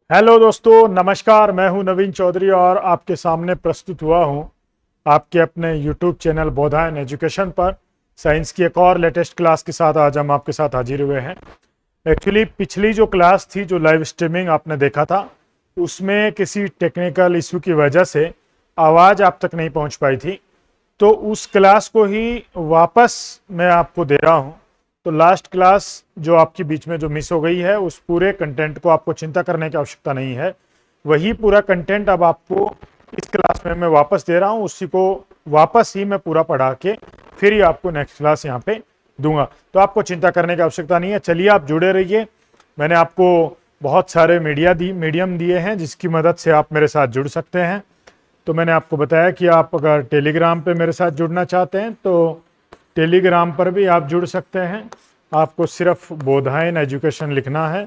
Hello दोस्तों, नमस्कार। मैं हूं नवीन चौधरी और आपके सामने प्रस्तुत हुआ हूं आपके अपने यूट्यूब चैनल बोधायन एजुकेशन पर साइंस की एक और लेटेस्ट क्लास के साथ आज हम आपके साथ हाजिर हुए हैं। एक्चुअली पिछली जो क्लास थी, जो लाइव स्ट्रीमिंग आपने देखा था, उसमें किसी टेक्निकल इशू की वजह से आवाज़ आप तक नहीं पहुंच पाई थी, तो उस क्लास को ही वापस मैं आपको दे रहा हूं। तो लास्ट क्लास जो आपकी बीच में जो मिस हो गई है, उस पूरे कंटेंट को आपको चिंता करने की आवश्यकता नहीं है। वही पूरा कंटेंट अब आपको इस क्लास में मैं वापस दे रहा हूं, उसी को वापस ही मैं पूरा पढ़ा के फिर ही आपको नेक्स्ट क्लास यहाँ पे दूंगा। तो आपको चिंता करने की आवश्यकता नहीं है। चलिए आप जुड़े रहिए। मैंने आपको बहुत सारे मीडियम दिए हैं जिसकी मदद से आप मेरे साथ जुड़ सकते हैं। तो मैंने आपको बताया कि आप अगर टेलीग्राम पे मेरे साथ जुड़ना चाहते हैं तो टेलीग्राम पर भी आप जुड़ सकते हैं। आपको सिर्फ बोधायन एजुकेशन लिखना है,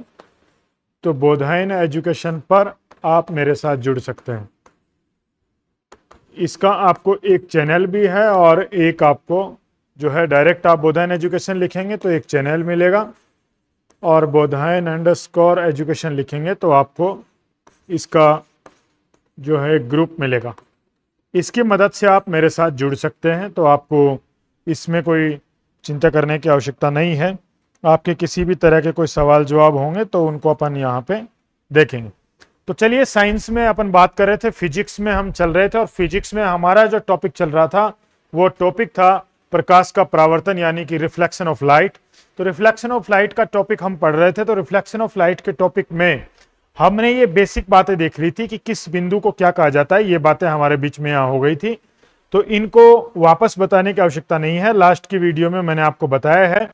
तो बोधायन एजुकेशन पर आप मेरे साथ जुड़ सकते हैं। इसका आपको एक चैनल भी है और एक आपको जो है डायरेक्ट आप बोधायन एजुकेशन लिखेंगे तो एक चैनल मिलेगा, और बोधायन _एजुकेशन लिखेंगे तो आपको इसका जो है ग्रुप मिलेगा। इसकी मदद से आप मेरे साथ जुड़ सकते हैं। तो आपको इसमें कोई चिंता करने की आवश्यकता नहीं है। आपके किसी भी तरह के कोई सवाल जवाब होंगे तो उनको अपन यहाँ पे देखेंगे। तो चलिए, साइंस में अपन बात कर रहे थे, फिजिक्स में हम चल रहे थे, और फिजिक्स में हमारा जो टॉपिक चल रहा था वो टॉपिक था प्रकाश का परावर्तन, यानी कि रिफ्लेक्शन ऑफ लाइट। तो रिफ्लेक्शन ऑफ लाइट का टॉपिक हम पढ़ रहे थे। तो रिफ्लेक्शन ऑफ लाइट के टॉपिक में हमने ये बेसिक बातें देख ली थी कि किस बिंदु को क्या कहा जाता है। ये बातें हमारे बीच में यहाँ हो गई थी, तो इनको वापस बताने की आवश्यकता नहीं है। लास्ट की वीडियो में मैंने आपको बताया है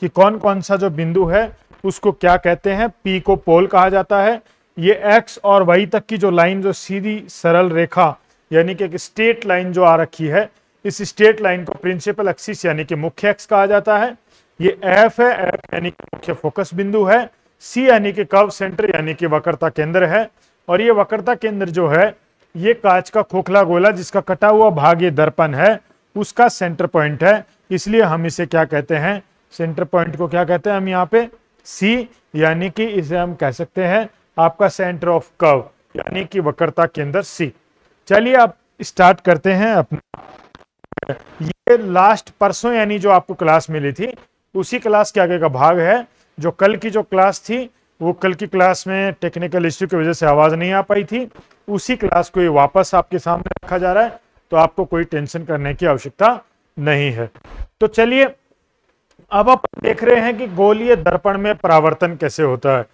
कि कौन कौन सा जो बिंदु है उसको क्या कहते हैं। पी को पोल कहा जाता है। ये एक्स और वाई तक की जो लाइन, जो सीधी सरल रेखा यानी कि एक स्ट्रेट लाइन जो आ रखी है, इस स्ट्रेट लाइन को प्रिंसिपल एक्सिस यानी कि मुख्य एक्स कहा जाता है। ये एफ है, एफ यानी कि मुख्य फोकस बिंदु है। सी यानी कि कर्व सेंटर यानी कि वक्रता केंद्र है। और ये वक्रता केंद्र जो है, ये कांच का खोखला गोला जिसका कटा हुआ भाग ये दर्पण है, उसका सेंटर पॉइंट है। इसलिए हम इसे क्या कहते हैं, सेंटर पॉइंट को क्या कहते हैं हम यहाँ पे, सी, यानी कि इसे हम कह सकते हैं आपका सेंटर ऑफ कर्व यानी कि वक्रता केंद्र सी। चलिए अब स्टार्ट करते हैं अपना। ये लास्ट परसों यानी जो आपको क्लास मिली थी, उसी क्लास के आगे का भाग है। जो कल की जो क्लास थी, वो कल की क्लास में टेक्निकल इश्यू की वजह से आवाज नहीं आ पाई थी, उसी क्लास को ये वापस आपके सामने रखा जा रहा है। तो आपको कोई टेंशन करने की आवश्यकता नहीं है। तो चलिए अब आप देख रहे हैं कि गोलीय दर्पण में परावर्तन कैसे होता है।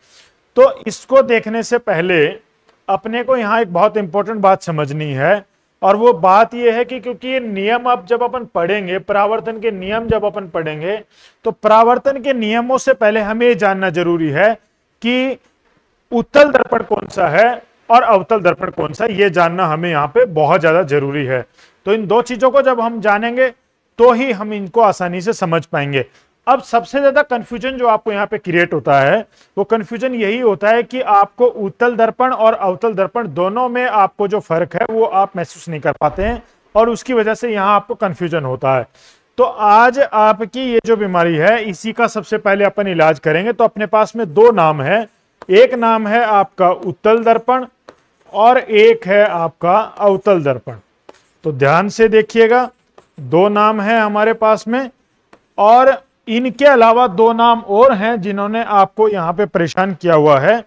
तो इसको देखने से पहले अपने को यहाँ एक बहुत इंपॉर्टेंट बात समझनी है, और वो बात यह है कि क्योंकि ये नियम अब जब अपन पढ़ेंगे, परावर्तन के नियम जब अपन पढ़ेंगे, तो परावर्तन के नियमों से पहले हमें ये जानना जरूरी है कि उत्तल दर्पण कौन सा है और अवतल दर्पण कौन सा है। ये जानना हमें यहाँ पे बहुत ज्यादा जरूरी है। तो इन दो चीजों को जब हम जानेंगे तो ही हम इनको आसानी से समझ पाएंगे। अब सबसे ज्यादा कंफ्यूजन जो आपको यहाँ पे क्रिएट होता है, वो कंफ्यूजन यही होता है कि आपको उत्तल दर्पण और अवतल दर्पण दोनों में आपको जो फर्क है वो आप महसूस नहीं कर पाते हैं, और उसकी वजह से यहाँ आपको कंफ्यूजन होता है। तो आज आपकी ये जो बीमारी है, इसी का सबसे पहले अपन इलाज करेंगे। तो अपने पास में दो नाम है, एक नाम है आपका उत्तल दर्पण और एक है आपका अवतल दर्पण। तो ध्यान से देखिएगा, दो नाम है हमारे पास में, और इनके अलावा दो नाम और हैं जिन्होंने आपको यहाँ पे परेशान किया हुआ है।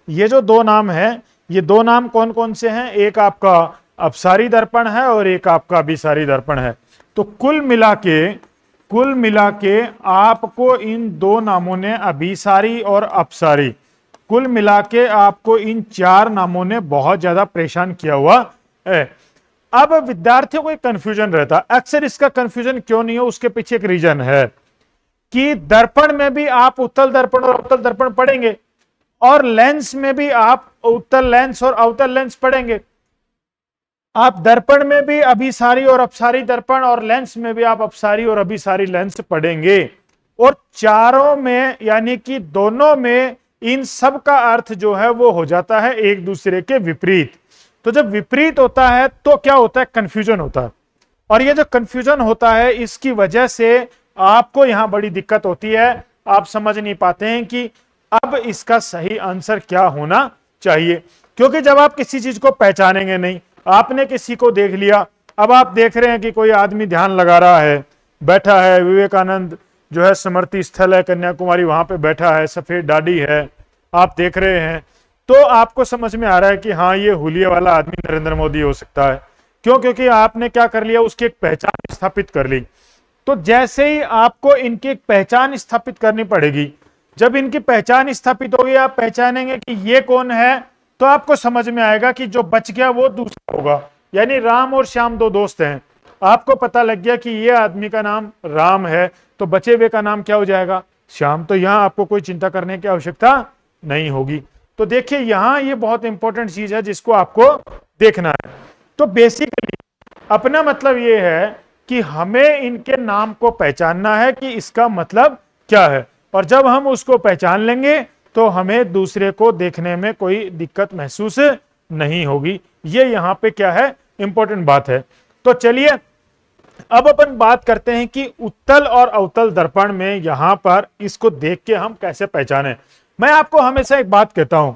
ये जो दो नाम है, ये दो नाम कौन कौन से हैं, एक आपका अपसारी दर्पण है और एक आपका अभिसारी दर्पण है। तो कुल मिला के आपको इन दो नामों ने, अभिसारी और अपसारी, कुल मिला के आपको इन चार नामों ने बहुत ज्यादा परेशान किया हुआ है। अब विद्यार्थियों को एक कंफ्यूजन रहता है। अक्सर इसका कंफ्यूजन क्यों नहीं हो, उसके पीछे एक रीजन है कि दर्पण में भी आप उत्तल दर्पण और अवतल दर्पण पढ़ेंगे, और लेंस में भी आप उत्तल लेंस और अवतल लेंस पढ़ेंगे। आप दर्पण में भी अभिसारी और अपसारी दर्पण, और लेंस में भी आप अपसारी और अभिसारी लेंस पढ़ेंगे। और चारों में यानी कि दोनों में इन सब का अर्थ जो है वो हो जाता है एक दूसरे के विपरीत। तो जब विपरीत होता है तो क्या होता है, कंफ्यूजन होता है। और ये जो कंफ्यूजन होता है, इसकी वजह से आपको यहां बड़ी दिक्कत होती है। आप समझ नहीं पाते हैं कि अब इसका सही आंसर क्या होना चाहिए, क्योंकि जब आप किसी चीज को पहचानेंगे नहीं, आपने किसी को देख लिया, अब आप देख रहे हैं कि कोई आदमी ध्यान लगा रहा है, बैठा है, विवेकानंद जो है स्मृति स्थल है कन्याकुमारी, वहां पे बैठा है, सफेद दाढ़ी है, आप देख रहे हैं, तो आपको समझ में आ रहा है कि हाँ ये हुलिये वाला आदमी नरेंद्र मोदी हो सकता है। क्यों? क्योंकि आपने क्या कर लिया, उसकी एक पहचान स्थापित कर ली। तो जैसे ही आपको इनकी एक पहचान स्थापित करनी पड़ेगी, जब इनकी पहचान स्थापित होगी, आप पहचानेंगे कि ये कौन है, तो आपको समझ में आएगा कि जो बच गया वो दूसरा होगा। यानी राम और श्याम दो दोस्त हैं, आपको पता लग गया कि ये आदमी का नाम राम है, तो बचे हुए का नाम क्या हो जाएगा, श्याम। तो यहां आपको कोई चिंता करने की आवश्यकता नहीं होगी। तो देखिए यहां ये बहुत इंपॉर्टेंट चीज है जिसको आपको देखना है। तो बेसिकली अपना मतलब ये है कि हमें इनके नाम को पहचानना है कि इसका मतलब क्या है, और जब हम उसको पहचान लेंगे तो हमें दूसरे को देखने में कोई दिक्कत महसूस नहीं होगी। ये यहां पे क्या है, इंपॉर्टेंट बात है। तो चलिए अब अपन बात करते हैं कि उत्तल और अवतल दर्पण में यहां पर इसको देख के हम कैसे पहचाने। मैं आपको हमेशा एक बात कहता हूं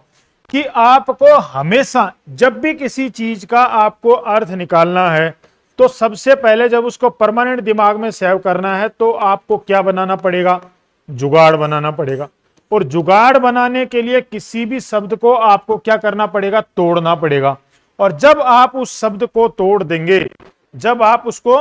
कि आपको हमेशा जब भी किसी चीज का आपको अर्थ निकालना है, तो सबसे पहले जब उसको परमानेंट दिमाग में सेव करना है, तो आपको क्या बनाना पड़ेगा, जुगाड़ बनाना पड़ेगा। और जुगाड़ बनाने के लिए किसी भी शब्द को आपको क्या करना पड़ेगा, तोड़ना पड़ेगा। और जब आप उस शब्द को तोड़ देंगे, जब आप उसको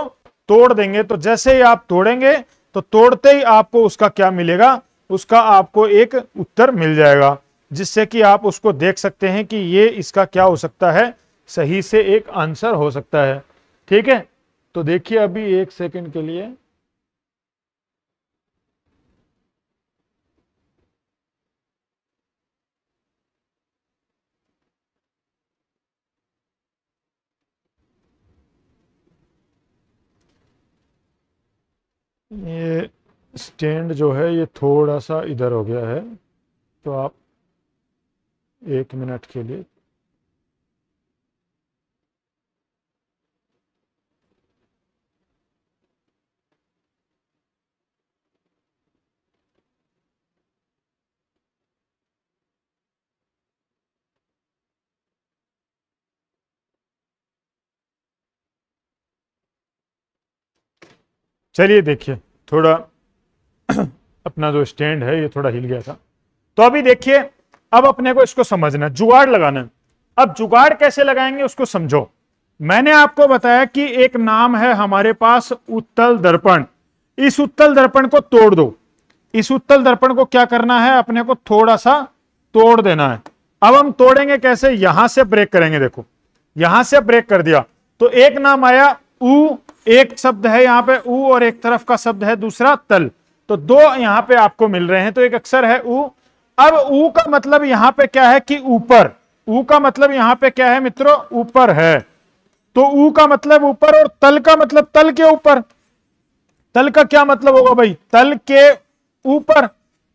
तोड़ देंगे, तो जैसे ही आप तोड़ेंगे तो तोड़ते ही आपको उसका क्या मिलेगा, उसका आपको एक उत्तर मिल जाएगा, जिससे कि आप उसको देख सकते हैं कि ये इसका क्या हो सकता है, सही से एक आंसर हो सकता है। ठीक है, तो देखिए अभी एक सेकंड के लिए ये स्टैंड जो है ये थोड़ा सा इधर हो गया है, तो आप 1 मिनट के लिए चलिए देखिए थोड़ा अपना जो स्टैंड है ये थोड़ा हिल गया था। तो अभी देखिए अब अपने को इसको समझना, जुगाड़ लगाना है। अब जुगाड़ कैसे लगाएंगे उसको समझो। मैंने आपको बताया कि एक नाम है हमारे पास उत्तल दर्पण। इस उत्तल दर्पण को तोड़ दो। इस उत्तल दर्पण को क्या करना है, अपने को थोड़ा सा तोड़ देना है। अब हम तोड़ेंगे कैसे, यहां से ब्रेक करेंगे। देखो यहां से ब्रेक कर दिया तो एक नाम आया उ, एक शब्द है यहाँ पे उ और एक तरफ का शब्द है दूसरा तल, तो दो यहाँ पे आपको मिल रहे हैं, तो एक अक्षर है उ। अब उ का मतलब यहाँ पे क्या है कि ऊपर, उ का मतलब यहाँ पे क्या है मित्रों, ऊपर है। तो उ का मतलब ऊपर और तल का मतलब तल के ऊपर। तल का क्या मतलब होगा भाई, तल के ऊपर।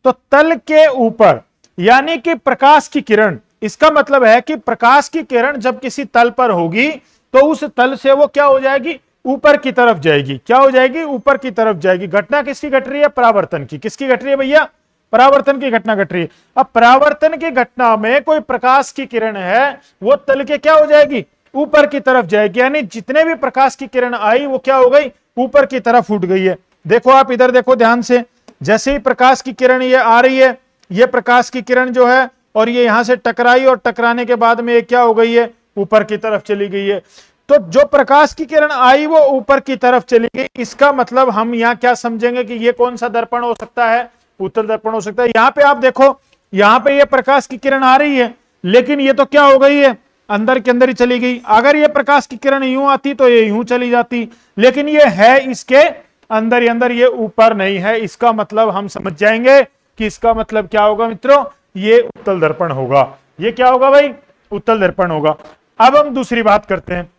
तो तल के ऊपर यानी कि प्रकाश की किरण, इसका मतलब है कि प्रकाश की किरण जब किसी तल पर होगी तो उस तल से वो क्या हो जाएगी, ऊपर की तरफ जाएगी। क्या हो जाएगी, ऊपर की तरफ जाएगी। घटना किसकी घट रही है, परावर्तन की। किसकी घट रही है भैया, परावर्तन की घटना घट रही है। अब परावर्तन की घटना में कोई प्रकाश की किरण है, वो तल के क्या हो जाएगी, ऊपर की तरफ जाएगी। यानी जितने भी प्रकाश की किरण आई वो क्या हो गई, ऊपर की तरफ उठ गई है। देखो आप इधर देखो ध्यान से, जैसे ही प्रकाश की किरण ये आ रही है, ये प्रकाश की किरण जो है, और ये यहां से टकराई और टकराने के बाद में ये क्या हो गई है, ऊपर की तरफ चली गई है। तो जो प्रकाश की किरण आई वो ऊपर की तरफ चली गई। इसका मतलब हम यहाँ क्या समझेंगे कि ये कौन सा दर्पण हो सकता है, उत्तल दर्पण हो सकता है। यहाँ पे आप देखो, यहाँ पे ये प्रकाश की किरण आ रही है, लेकिन ये तो क्या हो गई है, अंदर के अंदर ही चली गई। अगर ये प्रकाश की किरण यूं आती तो ये यूं चली जाती, लेकिन ये है इसके अंदर ही अंदर, ये ऊपर नहीं है। इसका मतलब हम समझ जाएंगे कि इसका मतलब क्या होगा मित्रों, ये उत्तल दर्पण होगा। ये क्या होगा भाई, उत्तल दर्पण होगा। अब हम दूसरी बात करते हैं।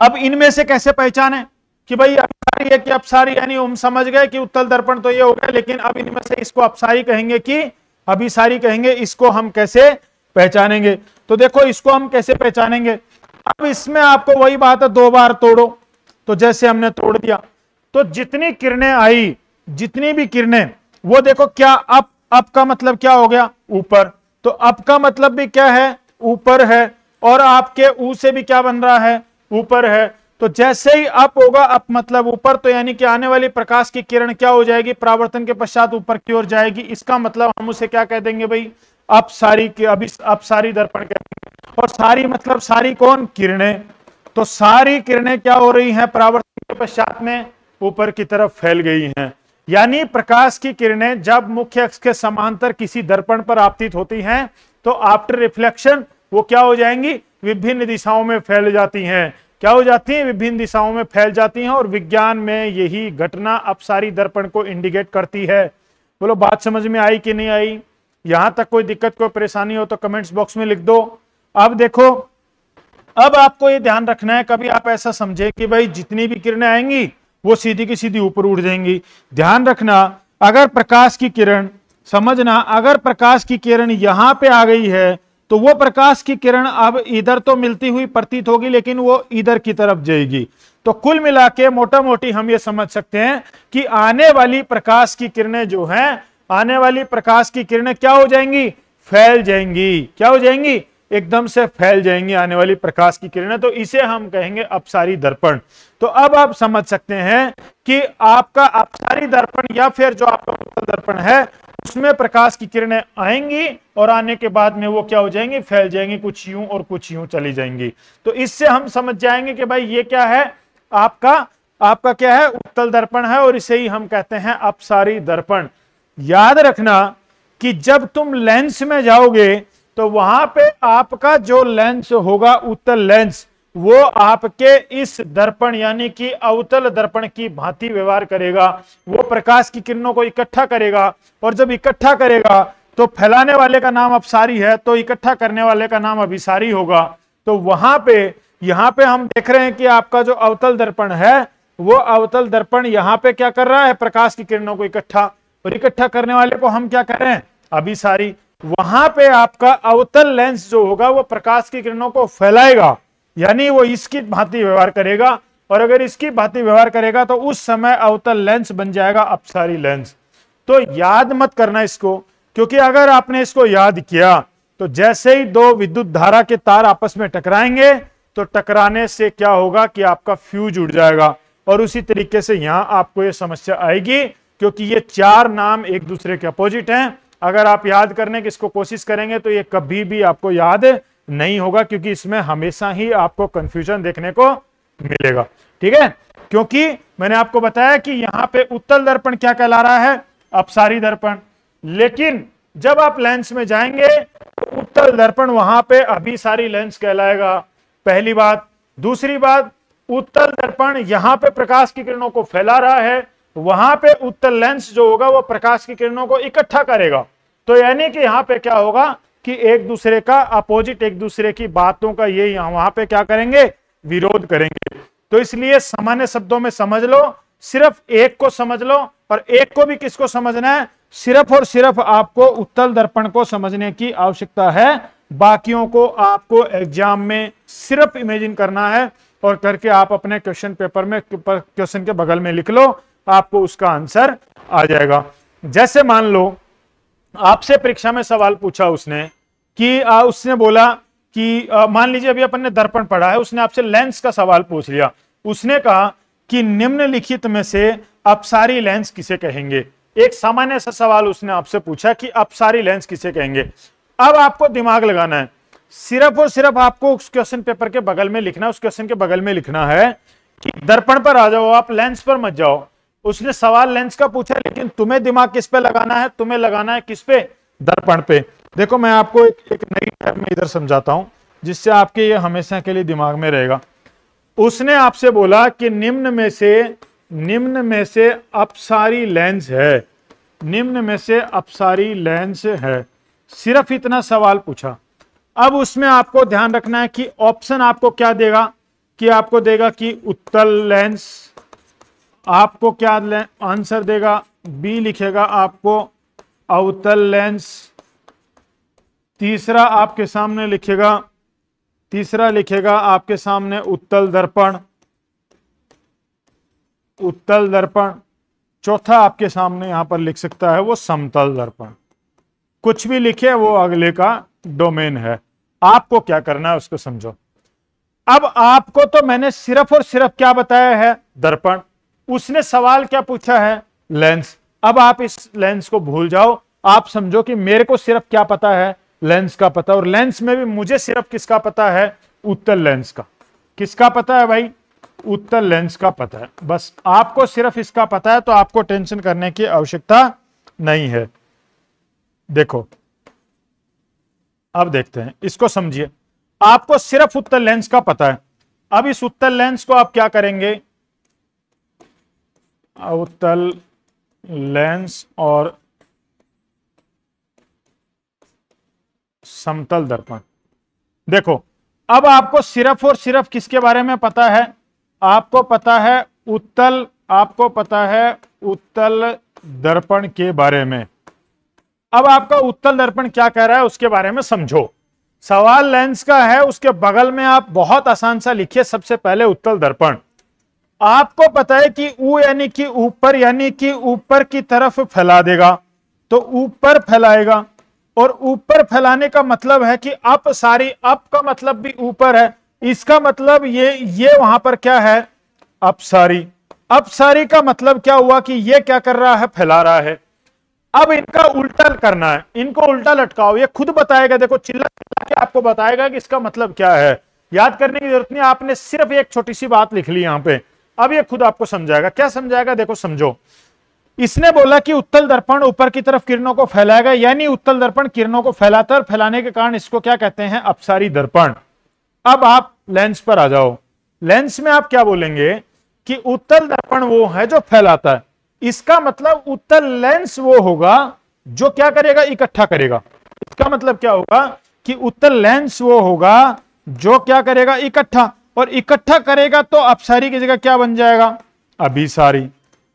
अब इनमें से कैसे पहचाने कि भाई अपसारी है कि अपसारी, यानी हम समझ गए कि उत्तल दर्पण तो ये हो गया, लेकिन अब इनमें से इसको अपसारी कहेंगे कि अभिसारी कहेंगे, इसको हम कैसे पहचानेंगे। तो देखो इसको हम कैसे पहचानेंगे। अब इसमें आपको वही बात है, 2 बार तोड़ो। तो जैसे हमने तोड़ दिया तो जितनी किरणें आई, जितनी भी किरणें, वो देखो क्या अप का मतलब क्या हो गया, ऊपर। तो अप का मतलब भी क्या है, ऊपर है और आपके ऊ से भी क्या बन रहा है, ऊपर है। तो जैसे ही अप होगा, अप मतलब ऊपर, तो यानी कि आने वाली प्रकाश की किरण क्या हो जाएगी, परावर्तन के पश्चात ऊपर की ओर जाएगी। इसका मतलब हम उसे क्या कह देंगे भाई, अपसारी की, अभी अपसारी दर्पण कहते हैं। और सारी मतलब सारी कौन, किरणें। तो सारी किरणें क्या हो रही हैं, परावर्तन के पश्चात में ऊपर की तरफ फैल गई हैं। यानी प्रकाश की किरणें जब मुख्य अक्ष के समांतर किसी दर्पण पर आपतित होती हैं तो आफ्टर रिफ्लेक्शन वो क्या हो जाएंगी, विभिन्न दिशाओं में फैल जाती हैं। क्या हो जाती हैं, विभिन्न दिशाओं में फैल जाती हैं। और विज्ञान में यही घटना अपसारी दर्पण को इंडिकेट करती है। बोलो बात समझ में आई कि नहीं आई? यहां तक कोई दिक्कत, कोई परेशानी हो तो कमेंट्स बॉक्स में लिख दो। अब देखो, अब आपको ये ध्यान रखना है, कभी आप ऐसा समझे कि भाई जितनी भी किरणें आएंगी वो सीधी की सीधी ऊपर उड़ जाएंगी। ध्यान रखना, अगर प्रकाश की किरण, समझना, अगर प्रकाश की किरण यहां पे आ गई है तो वो प्रकाश की किरण अब इधर तो मिलती हुई प्रतीत होगी लेकिन वो इधर की तरफ जाएगी। तो कुल मिला के मोटा मोटी हम ये समझ सकते हैं कि आने वाली प्रकाश की किरणें जो हैं, आने वाली प्रकाश की किरणें क्या हो जाएंगी, फैल जाएंगी। क्या हो जाएंगी, एकदम से फैल जाएंगी आने वाली प्रकाश की किरणें। तो इसे हम कहेंगे अपसारी दर्पण। तो अब आप समझ सकते हैं कि आपका अपसारी दर्पण या फिर जो आपका उत्तल दर्पण है उसमें प्रकाश की किरणें आएंगी और आने के बाद में वो क्या हो जाएंगी, फैल जाएंगी, कुछ यूं और कुछ यूं चली जाएंगी। तो इससे हम समझ जाएंगे कि भाई ये क्या है, आपका क्या है, उत्तल दर्पण है और इसे ही हम कहते हैं अपसारी दर्पण। याद रखना कि जब तुम लेंस में जाओगे तो वहां पे आपका जो लेंस होगा, उत्तल लेंस, वो आपके इस दर्पण यानी कि अवतल दर्पण की भांति व्यवहार करेगा। वो प्रकाश की किरणों को इकट्ठा करेगा और जब इकट्ठा करेगा तो फैलाने वाले का नाम अपसारी है, तो इकट्ठा करने वाले का नाम अभिसारी होगा। तो वहां पे, यहां पे हम देख रहे हैं कि आपका जो अवतल दर्पण है वो अवतल दर्पण यहां पे क्या कर रहा है, प्रकाश की किरणों को इकट्ठा, और इकट्ठा करने वाले को हम क्या कर रहे हैं, अभिसारी। वहां पे आपका अवतल लेंस जो होगा वो प्रकाश की किरणों को फैलाएगा, यानी वो इसकी भांति व्यवहार करेगा। और अगर इसकी भांति व्यवहार करेगा तो उस समय अवतल लेंस बन जाएगा अपसारी लेंस। तो याद मत करना इसको, क्योंकि अगर आपने इसको याद किया तो जैसे ही दो विद्युत धारा के तार आपस में टकराएंगे तो टकराने से क्या होगा कि आपका फ्यूज उड़ जाएगा। और उसी तरीके से यहां आपको यह समस्या आएगी, क्योंकि ये चार नाम एक दूसरे के अपोजिट हैं। अगर आप याद करने की इसको कोशिश करेंगे तो ये कभी भी आपको याद नहीं होगा, क्योंकि इसमें हमेशा ही आपको कंफ्यूजन देखने को मिलेगा। ठीक है, क्योंकि मैंने आपको बताया कि यहां पे उत्तल दर्पण क्या कहला रहा है, अपसारी दर्पण। लेकिन जब आप लेंस में जाएंगे तो उत्तल दर्पण वहां पे अभिसारी लेंस कहलाएगा, पहली बात। दूसरी बात, उत्तल दर्पण यहां पे प्रकाश की किरणों को फैला रहा है, वहां पे उत्तल लेंस जो होगा वो प्रकाश की किरणों को इकट्ठा करेगा। तो यानी कि यहां पे क्या होगा कि एक दूसरे का अपोजिट, एक दूसरे की बातों का ये वहां पे क्या करेंगे, विरोध करेंगे। तो इसलिए सामान्य शब्दों में समझ लो, सिर्फ एक को समझ लो, और एक को भी किसको समझना है, सिर्फ और सिर्फ आपको उत्तल दर्पण को समझने की आवश्यकता है। बाकियों को आपको एग्जाम में सिर्फ इमेजिन करना है और करके आप अपने क्वेश्चन पेपर में, क्वेश्चन के बगल में लिख लो, आपको उसका आंसर आ जाएगा। जैसे मान लो आपसे परीक्षा में सवाल पूछा उसने कि उसने बोला कि मान लीजिए अभी अपन ने दर्पण पढ़ा है, उसने आपसे लेंस का सवाल पूछ लिया। उसने कहा कि निम्नलिखित में से अपसारी लेंस किसे कहेंगे। एक सामान्य सा सवाल उसने आपसे पूछा कि अपसारी लेंस किसे कहेंगे। अब आपको दिमाग लगाना है, सिर्फ और सिर्फ आपको उस क्वेश्चन पेपर के बगल में लिखना है, उस क्वेश्चन के बगल में लिखना है कि दर्पण पर आ जाओ, आप लेंस पर मत जाओ। उसने सवाल लेंस का पूछा, लेकिन तुम्हें दिमाग किस पे लगाना है, तुम्हें लगाना है किस पे, दर्पण पे। देखो मैं आपको एक नई टर्म में इधर समझाता हूं जिससे आपके ये हमेशा के लिए दिमाग में रहेगा। उसने आपसे बोला कि निम्न में से अपसारी लेंस है, निम्न में से अपसारी लेंस है, सिर्फ इतना सवाल पूछा। अब उसमें आपको ध्यान रखना है कि ऑप्शन आपको क्या देगा, कि आपको देगा कि उत्तल लेंस, आपको क्या आंसर देगा, बी लिखेगा आपको अवतल लेंस, तीसरा आपके सामने लिखेगा, तीसरा लिखेगा आपके सामने उत्तल दर्पण, उत्तल दर्पण, चौथा आपके सामने यहां पर लिख सकता है वो समतल दर्पण। कुछ भी लिखे वो अगले का डोमेन है। आपको क्या करना है उसको समझो। अब आपको तो मैंने सिर्फ और सिर्फ क्या बताया है, दर्पण। उसने सवाल क्या पूछा है, लेंस। अब आप इस लेंस को भूल जाओ, आप समझो कि मेरे को सिर्फ क्या पता है, लेंस का पता। और लेंस में भी मुझे सिर्फ किसका पता है, उत्तल लेंस का। किसका पता है भाई, उत्तल लेंस का पता है। बस आपको सिर्फ इसका पता है, तो आपको टेंशन करने की आवश्यकता नहीं है। देखो अब देखते हैं, इसको समझिए। आपको सिर्फ उत्तल लेंस का पता है। अब इस उत्तल लेंस को आप क्या करेंगे, उत्तल लेंस और समतल दर्पण। देखो अब आपको सिर्फ और सिर्फ किसके बारे में पता है, आपको पता है उत्तल, आपको पता है उत्तल दर्पण के बारे में। अब आपका उत्तल दर्पण क्या कह रहा है उसके बारे में समझो। सवाल लेंस का है, उसके बगल में आप बहुत आसान सा लिखिए सबसे पहले उत्तल दर्पण। आपको पता है कि ऊ यानी कि ऊपर की तरफ फैला देगा, तो ऊपर फैलाएगा। और ऊपर फैलाने का मतलब है कि अपसारी, अप का मतलब भी ऊपर है, इसका मतलब ये वहां पर क्या है, अपसारी। अपसारी का मतलब क्या हुआ कि ये क्या कर रहा है, फैला रहा है। अब इनका उल्टा करना है, इनको उल्टा लटकाओ, ये खुद बताएगा। देखो चिल्ला चिल्ला के आपको बताएगा कि इसका मतलब क्या है। याद करने की जरूरत नहीं, आपने सिर्फ एक छोटी सी बात लिख ली यहां पे। अब ये खुद आपको समझाएगा। क्या समझाएगा, देखो समझो। इसने बोला कि उत्तल दर्पण ऊपर की तरफ किरणों को फैलाएगा, यानी उत्तल दर्पण किरणों को फैलाता है और फैलाने के कारण इसको क्या कहते हैं, अपसारी दर्पण। अब आप लेंस पर आ जाओ। लेंस में आप क्या बोलेंगे कि उत्तल दर्पण वो है जो फैलाता है। इसका मतलब उत्तल लेंस वो होगा जो क्या करेगा, इकट्ठा करेगा। इसका मतलब क्या होगा कि उत्तल लेंस वो होगा जो क्या करेगा, इकट्ठा। और इकट्ठा करेगा तो अपसारी की जगह क्या बन जाएगा, अभिसारी।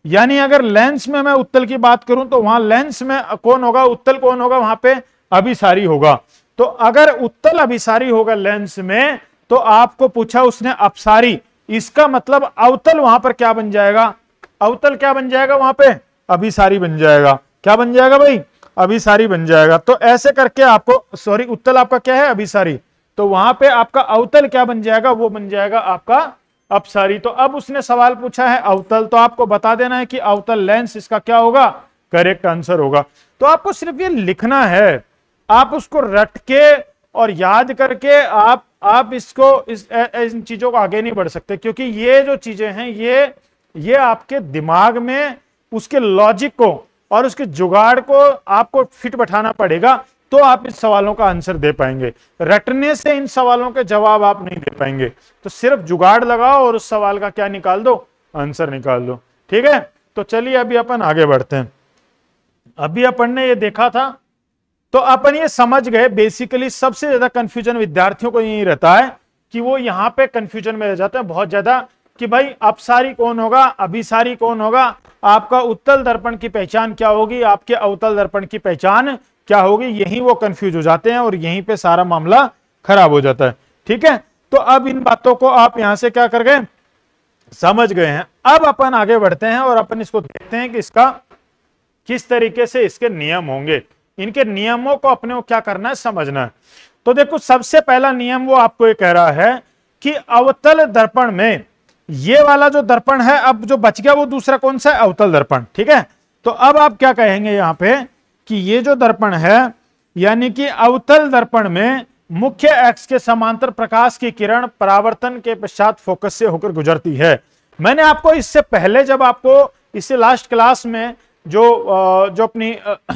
यानी अगर लेंस में मैं उत्तल की बात करूं तो वहां लेंस में कौन होगा, उत्तल कौन होगा, वहां पे अभिसारी होगा। तो अगर उत्तल अभिसारी होगा लेंस में, तो आपको पूछा उसने अपसारी, इसका मतलब अवतल वहां पर क्या बन जाएगा, अवतल क्या बन जाएगा, वहां पे अभिसारी बन जाएगा। क्या बन जाएगा भाई, अभिसारी बन जाएगा। तो ऐसे करके आपको, सॉरी उत्तल आपका क्या है, अभिसारी, तो वहां पे आपका अवतल क्या बन जाएगा, वो बन जाएगा आपका अपसारी। तो अब उसने सवाल पूछा है अवतल, तो आपको बता देना है कि अवतल लेंस इसका क्या होगा, करेक्ट आंसर होगा। तो आपको सिर्फ ये लिखना है, आप उसको रट के और याद करके आप इसको इन चीजों को आगे नहीं बढ़ सकते, क्योंकि ये जो चीजें हैं ये आपके दिमाग में उसके लॉजिक को और उसके जुगाड़ को आपको फिट बैठाना पड़ेगा, तो आप इस सवालों का आंसर दे पाएंगे। रटने से इन सवालों के जवाब आप नहीं दे पाएंगे। तो सिर्फ जुगाड़ लगाओ और उस सवाल का क्या निकाल दो, आंसर निकाल दो। ठीक है, तो चलिए अभी अपन आगे बढ़ते हैं। अभी अपन ने ये देखा था, तो अपन ये समझ गए बेसिकली सबसे ज्यादा कंफ्यूजन विद्यार्थियों को यही रहता है कि वो यहाँ पे कंफ्यूजन में रह जाते हैं बहुत ज्यादा कि भाई अपसारी कौन होगा, अभिसारी कौन होगा, आपका उत्तल दर्पण की पहचान क्या होगी, आपके अवतल दर्पण की पहचान क्या होगी। यही वो कंफ्यूज हो जाते हैं और यहीं पे सारा मामला खराब हो जाता है। ठीक है, तो अब इन बातों को आप यहां से क्या कर गए, समझ गए हैं। अब अपन आगे बढ़ते हैं और अपन इसको देखते हैं कि इसका किस तरीके से इसके नियम होंगे। इनके नियमों को अपने को क्या करना है, समझना है। तो देखो सबसे पहला नियम वो आपको ये कह रहा है कि अवतल दर्पण में ये वाला जो दर्पण है, अब जो बच गया वो दूसरा कौन सा है, अवतल दर्पण। ठीक है, तो अब आप क्या कहेंगे यहां पे कि ये जो दर्पण है, यानी कि अवतल दर्पण में मुख्य एक्स के समांतर प्रकाश की किरण परावर्तन के पश्चात फोकस से होकर गुजरती है। मैंने आपको इससे पहले, जब आपको इससे लास्ट क्लास में जो अपनी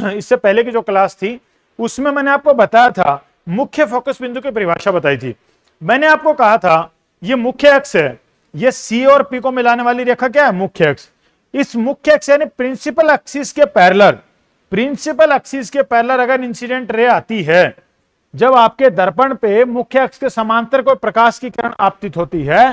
इससे पहले की जो क्लास थी उसमें मैंने आपको बताया था, मुख्य फोकस बिंदु की परिभाषा बताई थी। मैंने आपको कहा था ये मुख्य एक्स है, ये सी और पी को मिलाने वाली रेखा क्या है, मुख्य एक्स। इस मुख्य एक्स यानी प्रिंसिपल एक्सिस के पैरेलल, प्रिंसिपल एक्सिस के पैरेलल अगर इंसिडेंट रे आती है, जब आपके दर्पण पे मुख्य अक्ष के समांतर कोई प्रकाश की किरण आपतित होती है,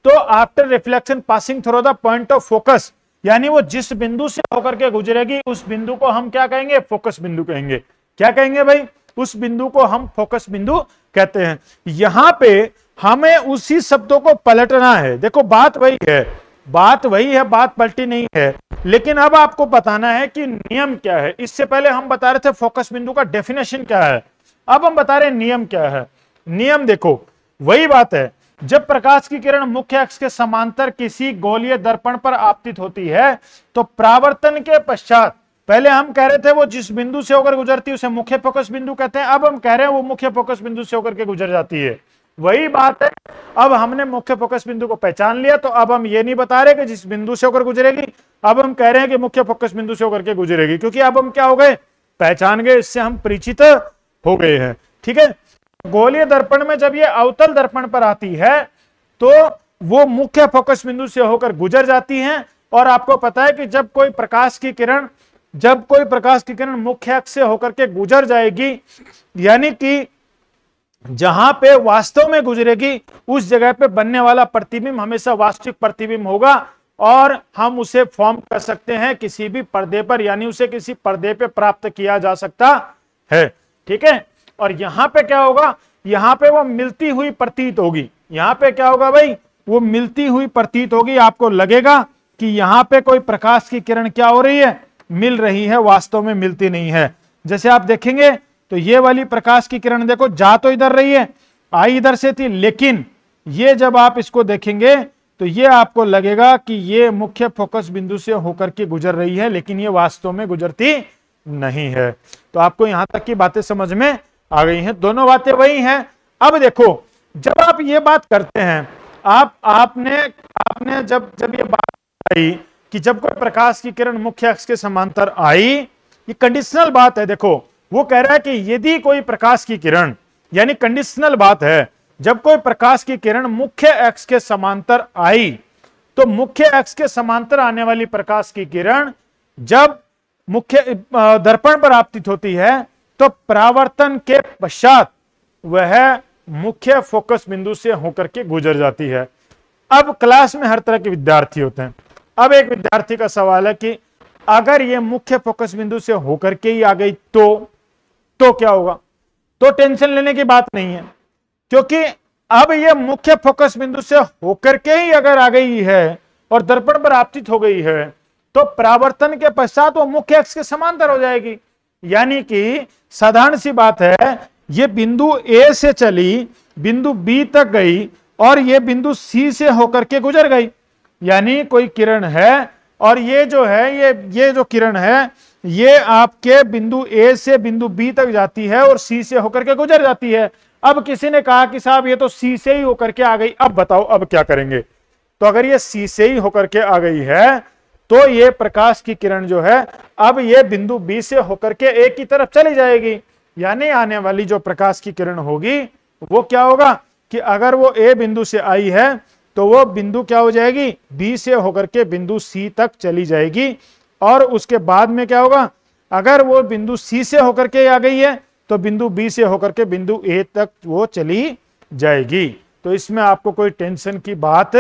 तो after reflection passing through the point of focus, यानी वो जिस बिंदु से होकर के गुजरेगी उस बिंदु को हम क्या कहेंगे, फोकस बिंदु कहेंगे। क्या कहेंगे भाई, उस बिंदु को हम फोकस बिंदु कहते हैं। यहां पे हमें उसी शब्दों को पलटना है। देखो बात वही है, बात वही है, बात पलटी नहीं है, लेकिन अब आपको बताना है कि नियम क्या है। इससे पहले हम बता रहे थे फोकस बिंदु का डेफिनेशन क्या है, अब हम बता रहे हैं नियम क्या है। नियम देखो, वही बात है, जब प्रकाश की किरण मुख्य अक्ष के समांतर किसी गोलीय दर्पण पर आपतित होती है तो परावर्तन के पश्चात, पहले हम कह रहे थे वो जिस बिंदु से होकर गुजरती है उसे मुख्य फोकस बिंदु कहते हैं, अब हम कह रहे हैं वो मुख्य फोकस बिंदु से होकर के गुजर जाती है। वही बात है, अब हमने मुख्य फोकस बिंदु को पहचान लिया, तो अब हम ये नहीं बता रहे कि जिस बिंदु से होकर गुजरेगी, अब हम कह रहे हैं कि मुख्य फोकस बिंदु से होकर के गुजरेगी, क्योंकि अब हम क्या हो गए, पहचान गए, इससे हम परिचित हो गए हैं। ठीक है, गोलीय दर्पण में जब ये अवतल दर्पण पर आती है तो वो मुख्य फोकस बिंदु से होकर गुजर जाती हैं। और आपको पता है कि जब कोई प्रकाश की किरण मुख्य अक्ष से होकर के गुजर जाएगी, यानी कि जहां पे वास्तव में गुजरेगी उस जगह पे बनने वाला प्रतिबिंब हमेशा वास्तविक प्रतिबिंब होगा, और हम उसे फॉर्म कर सकते हैं किसी भी पर्दे पर, यानी उसे किसी पर्दे पे प्राप्त किया जा सकता है। ठीक है, और यहां पे क्या होगा, यहां पे वो मिलती हुई प्रतीत होगी, यहां पे क्या होगा भाई, वो मिलती हुई प्रतीत होगी, आपको लगेगा कि यहां पे कोई प्रकाश की किरण क्या हो रही है, मिल रही है, वास्तव में मिलती नहीं है। जैसे आप देखेंगे तो ये वाली प्रकाश की किरण देखो, जा तो इधर रही है, आई इधर से थी, लेकिन ये जब आप इसको देखेंगे तो ये आपको लगेगा कि ये मुख्य फोकस बिंदु से होकर के गुजर रही है, लेकिन ये वास्तव में गुजरती नहीं है। तो आपको यहां तक की बातें समझ में आ गई हैं, दोनों बातें वही हैं। अब देखो, जब आप ये बात करते हैं, आपने जब ये बात आई कि जब कोई प्रकाश की किरण मुख्य अक्ष के समांतर आई, ये कंडीशनल बात है। देखो, वो कह रहा है कि यदि कोई प्रकाश की किरण, यानी कंडीशनल बात है, जब कोई प्रकाश की किरण मुख्य अक्ष के समांतर आई तो मुख्य अक्ष के समांतर आने वाली प्रकाश की किरण जब मुख्य दर्पण पर आपतित होती है तो परावर्तन के पश्चात वह मुख्य फोकस बिंदु से होकर के गुजर जाती है। अब क्लास में हर तरह के विद्यार्थी होते हैं। अब एक विद्यार्थी का सवाल है कि अगर यह मुख्य फोकस बिंदु से होकर के ही आ गई तो क्या होगा? तो टेंशन लेने की बात नहीं है, क्योंकि अब यह मुख्य फोकस बिंदु से होकर के ही अगर आ गई है और दर्पण पर आपतित हो गई है तो परावर्तन के पश्चात वो मुख्य अक्ष के समांतर हो जाएगी। यानी कि साधारण सी बात है, ये बिंदु ए से चली, बिंदु बी तक गई और ये बिंदु सी से होकर के गुजर गई। यानी कोई किरण है और ये जो है ये जो किरण है ये आपके बिंदु ए से बिंदु बी तक जाती है और सी से होकर के गुजर जाती है। अब किसी ने कहा कि साहब ये तो सी से ही होकर के आ गई, अब बताओ अब क्या करेंगे? तो अगर ये सी से ही होकर के आ गई है तो ये प्रकाश की किरण जो है अब ये बिंदु बी से होकर के ए की तरफ चली जाएगी। यानी आने वाली जो प्रकाश की किरण होगी वो क्या होगा कि अगर वो ए बिंदु से आई है तो वो बिंदु क्या हो जाएगी, बी से होकर के बिंदु सी तक चली जाएगी। और उसके बाद में क्या होगा, अगर वो बिंदु सी से होकर के आ गई है तो बिंदु बी से होकर के बिंदु ए तक वो चली जाएगी। तो इसमें आपको कोई टेंशन की बात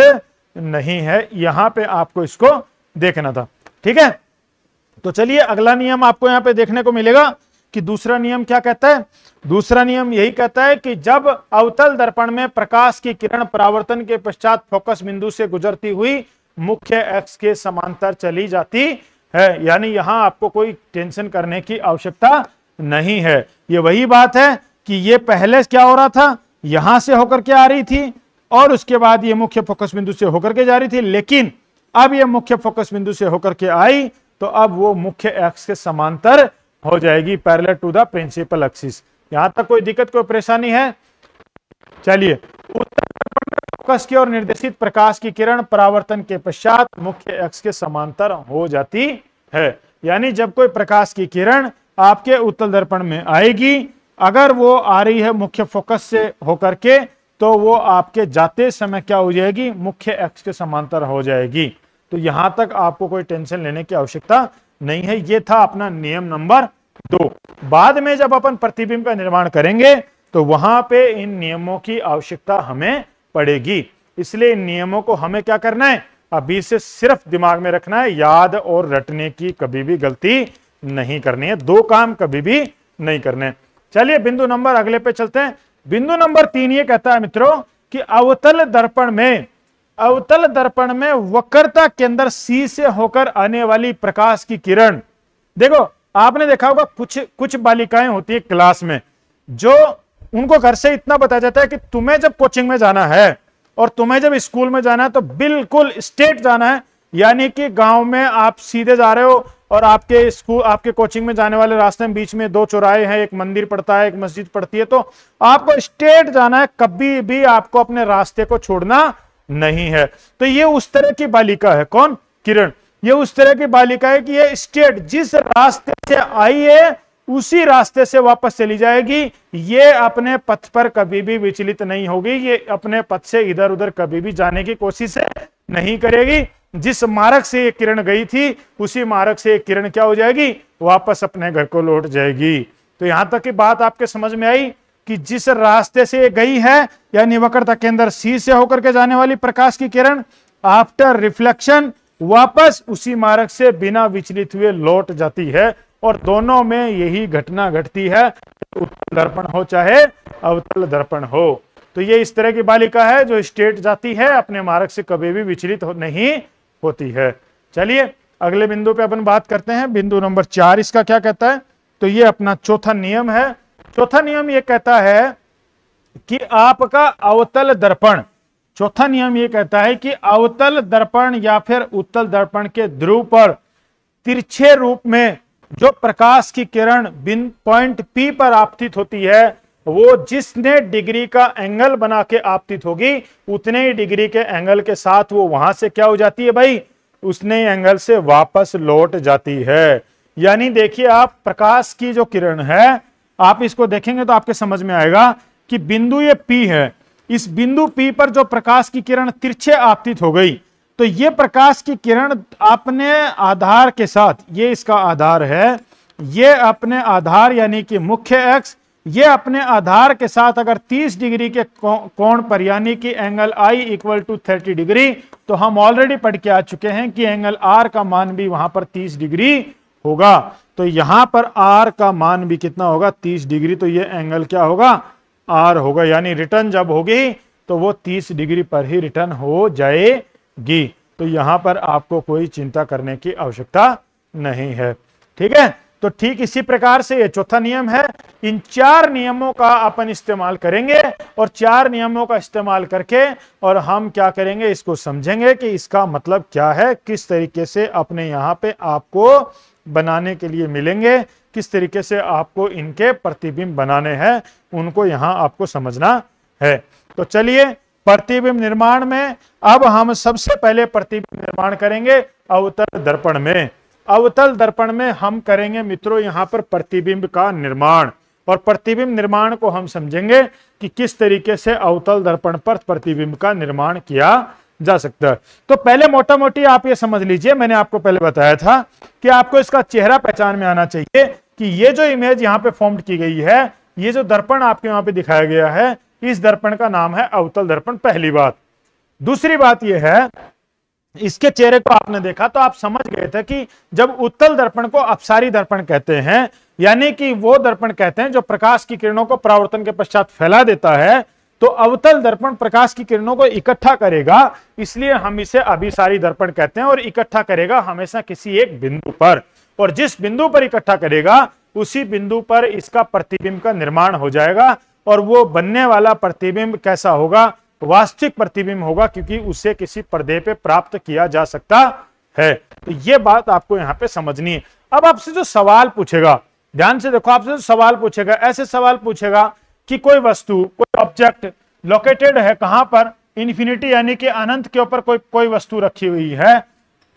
नहीं है, यहां पे आपको इसको देखना था। ठीक है, तो चलिए अगला नियम आपको यहां पे देखने को मिलेगा कि दूसरा नियम क्या कहता है। दूसरा नियम यही कहता है कि जब अवतल दर्पण में प्रकाश की किरण परावर्तन के पश्चात फोकस बिंदु से गुजरती हुई मुख्य अक्ष के समांतर चली जाती है, यानी यहां आपको कोई टेंशन करने की आवश्यकता नहीं है। ये वही बात है कि ये पहले क्या हो रहा था, यहां से होकर के आ रही थी और उसके बाद ये मुख्य फोकस बिंदु से होकर के जा रही थी, लेकिन अब ये मुख्य फोकस बिंदु से होकर के आई तो अब वो मुख्य अक्ष के समांतर हो जाएगी, parallel to the principal axis. यहां तक कोई दिक्कत कोई परेशानी है? चलिए, फोकस की ओर निर्देशित प्रकाश की किरण परावर्तन के पश्चात मुख्य अक्ष के समांतर हो जाती है। यानी जब कोई प्रकाश की किरण आपके उत्तल दर्पण में आएगी, अगर वो आ रही है मुख्य फोकस से होकर के तो वो आपके जाते समय क्या हो जाएगी, मुख्य अक्ष के समांतर हो जाएगी। तो यहां तक आपको कोई टेंशन लेने की आवश्यकता नहीं है। ये था अपना नियम नंबर 2। बाद में जब अपन प्रतिबिंब का निर्माण करेंगे तो वहां पे इन नियमों की आवश्यकता हमें पड़ेगी। इसलिए इन नियमों को हमें क्या करना है, अभी से सिर्फ दिमाग में रखना है, याद और रटने की कभी भी गलती नहीं करनी है, 2 काम कभी भी नहीं करने। चलिए बिंदु नंबर अगले पे चलते हैं। बिंदु नंबर 3 ये कहता है मित्रों कि अवतल दर्पण में वक्रता के अंदर सी से होकर आने वाली प्रकाश की किरण, देखो आपने देखा होगा कुछ बालिकाएं होती है क्लास में जो उनको घर से इतना बताया जाता है कि तुम्हें जब कोचिंग में जाना है और तुम्हें जब स्कूल में जाना है तो बिल्कुल स्ट्रेट जाना है, यानी कि गांव में आप सीधे जा रहे हो और आपके स्कूल, आपके कोचिंग में जाने वाले रास्ते में बीच में 2 चौराहे हैं, एक मंदिर पड़ता है, एक मस्जिद पड़ती है, तो आपको स्ट्रेट जाना है, कभी भी आपको अपने रास्ते को छोड़ना नहीं है। तो ये उस तरह की बालिका है। कौन? किरण। ये उस तरह की बालिका है कि ये स्ट्रेट जिस रास्ते से आई है उसी रास्ते से वापस चली जाएगी। ये अपने पथ पर कभी भी विचलित नहीं होगी, ये अपने पथ से इधर उधर कभी भी जाने की कोशिश नहीं करेगी। जिस मार्ग से ये किरण गई थी उसी मार्ग से ये किरण क्या हो जाएगी? वापस अपने घर को लौट जाएगी। तो यहां तक की बात आपके समझ में आई कि जिस रास्ते से ये गई है, यानी वक्रता केंद्र सी से होकर के जाने वाली प्रकाश की किरण आफ्टर रिफ्लेक्शन वापस उसी मार्ग से बिना विचलित हुए लौट जाती है, और दोनों में यही घटना घटती है, उत्तल दर्पण हो चाहे अवतल दर्पण हो। तो ये इस तरह की बालिका है जो स्ट्रेट जाती है, अपने मार्ग से कभी भी विचलित नहीं होती है। चलिए अगले बिंदु पे अपन बात करते हैं। बिंदु नंबर 4 इसका क्या कहता है? तो ये अपना चौथा नियम है। चौथा नियम ये कहता है कि आपका अवतल दर्पण, चौथा नियम ये कहता है कि अवतल दर्पण या फिर उत्तल दर्पण के ध्रुव पर तिरछे रूप में जो प्रकाश की किरण पॉइंट P पर आपतित होती है, वो जिसने डिग्री का एंगल बना के आपतित होगी उतने ही डिग्री के एंगल के साथ वो वहां से क्या हो जाती है भाई? उसने एंगल से वापस लौट जाती है। यानी देखिए आप, प्रकाश की जो किरण है, आप इसको देखेंगे तो आपके समझ में आएगा कि बिंदु ये P है, इस बिंदु P पर जो प्रकाश की किरण तिरछे आपतित हो गई, तो ये प्रकाश की किरण अपने आधार के साथ, ये इसका आधार है, ये अपने आधार यानी कि मुख्य एक्स, ये अपने आधार के साथ अगर 30 डिग्री के कोण पर यानी कि angle I equal to 30 degree, तो हम ऑलरेडी पढ़ के आ चुके हैं कि एंगल R का मान भी वहां पर 30 डिग्री होगा। तो यहां पर R का मान भी कितना होगा? 30 डिग्री। तो ये एंगल क्या होगा? R होगा। यानी रिटर्न जब होगी तो वो 30 डिग्री पर ही रिटर्न हो जाएगी। तो यहां पर आपको कोई चिंता करने की आवश्यकता नहीं है। ठीक है, तो ठीक इसी प्रकार से ये चौथा नियम है। इन 4 नियमों का अपन इस्तेमाल करेंगे और 4 नियमों का इस्तेमाल करके और हम क्या करेंगे, इसको समझेंगे कि इसका मतलब क्या है, किस तरीके से अपने यहाँ पे आपको बनाने के लिए मिलेंगे, किस तरीके से आपको इनके प्रतिबिंब बनाने हैं, उनको यहाँ आपको समझना है। तो चलिए प्रतिबिंब निर्माण में अब हम सबसे पहले प्रतिबिंब निर्माण करेंगे अवतल दर्पण में। अवतल दर्पण में हम करेंगे मित्रों यहाँ पर प्रतिबिंब का निर्माण, और प्रतिबिंब निर्माण को हम समझेंगे कि किस तरीके से अवतल दर्पण पर प्रतिबिंब का निर्माण किया जा सकता है। तो पहले मोटा मोटी आप ये समझ लीजिए, मैंने आपको पहले बताया था कि आपको इसका चेहरा पहचान में आना चाहिए कि ये जो इमेज यहाँ पे फॉर्म की गई है, ये जो दर्पण आपके यहाँ पे दिखाया गया है, इस दर्पण का नाम है अवतल दर्पण। पहली बात। दूसरी बात यह है, इसके चेहरे को आपने देखा तो आप समझ गए थे कि जब उत्तल दर्पण को अपसारी दर्पण कहते हैं, यानी कि वो दर्पण कहते हैं जो प्रकाश की किरणों को परावर्तन के पश्चात फैला देता है, तो अवतल दर्पण प्रकाश की किरणों को इकट्ठा करेगा, इसलिए हम इसे अभिसारी दर्पण कहते हैं। और इकट्ठा करेगा हमेशा किसी एक बिंदु पर, और जिस बिंदु पर इकट्ठा करेगा उसी बिंदु पर इसका प्रतिबिंब का निर्माण हो जाएगा। और वो बनने वाला प्रतिबिंब कैसा होगा? वास्तविक प्रतिबिंब होगा, क्योंकि उसे किसी पर्दे पे प्राप्त किया जा सकता है। तो ये बात आपको यहाँ पे समझनी है। अब आपसे जो सवाल पूछेगा, ध्यान से देखो, आपसे जो सवाल पूछेगा, ऐसे सवाल पूछेगा कि कोई वस्तु, कोई ऑब्जेक्ट लोकेटेड है कहां पर? इन्फिनिटी यानी कि अनंत के ऊपर कोई वस्तु रखी हुई है,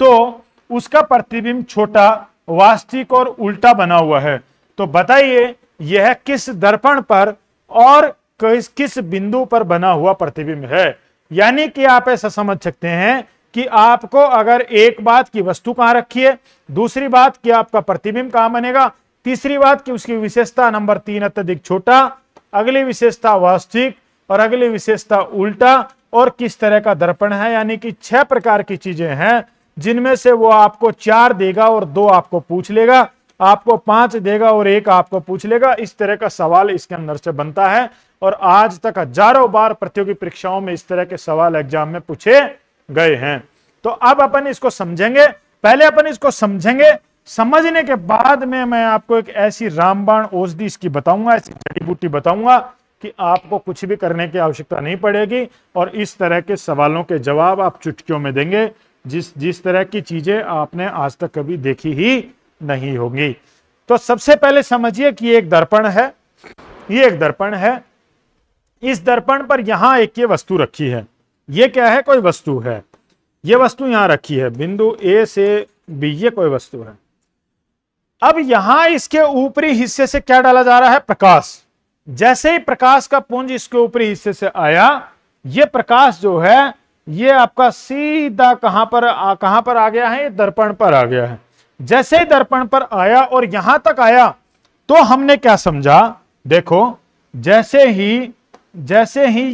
तो उसका प्रतिबिंब छोटा, वास्तविक और उल्टा बना हुआ है। तो बताइए यह किस दर्पण पर और किस बिंदु पर बना हुआ प्रतिबिंब है? यानी कि आप ऐसा समझ सकते हैं कि आपको अगर एक बात की वस्तु कहां रखी है, दूसरी बात कि आपका प्रतिबिंब कहां बनेगा, तीसरी बात कि उसकी विशेषता नंबर 3 अत्यधिक छोटा, अगली विशेषता वास्तविक, और अगली विशेषता उल्टा, और किस तरह का दर्पण है। यानी कि 6 प्रकार की चीजें हैं, जिनमें से वो आपको 4 देगा और 2 आपको पूछ लेगा, आपको 5 देगा और 1 आपको पूछ लेगा। इस तरह का सवाल इसके अंदर से बनता है, और आज तक हजारों बार प्रतियोगी परीक्षाओं में इस तरह के सवाल एग्जाम में पूछे गए हैं। तो अब अपन इसको समझेंगे, पहले अपन इसको समझेंगे, समझने के बाद में मैं आपको एक ऐसी रामबाण औषधि इसकी बताऊंगा, ऐसी जड़ी बूटी बताऊंगा कि आपको कुछ भी करने की आवश्यकता नहीं पड़ेगी और इस तरह के सवालों के जवाब आप चुटकियों में देंगे, जिस तरह की चीजें आपने आज तक कभी देखी ही नहीं होंगी। तो सबसे पहले समझिए कि ये एक दर्पण है, ये एक दर्पण है। इस दर्पण पर यहां एक ये वस्तु रखी है। ये क्या है? कोई वस्तु है। ये वस्तु यहां रखी है, बिंदु ए से बी, ये कोई वस्तु है। अब यहां इसके ऊपरी हिस्से से क्या डाला जा रहा है? प्रकाश। जैसे ही प्रकाश का पुंज इसके ऊपरी हिस्से से आया, ये प्रकाश जो है ये आपका सीधा कहां पर आ गया है? दर्पण पर आ गया है। जैसे ही दर्पण पर आया और यहां तक आया तो हमने क्या समझा? देखो, जैसे ही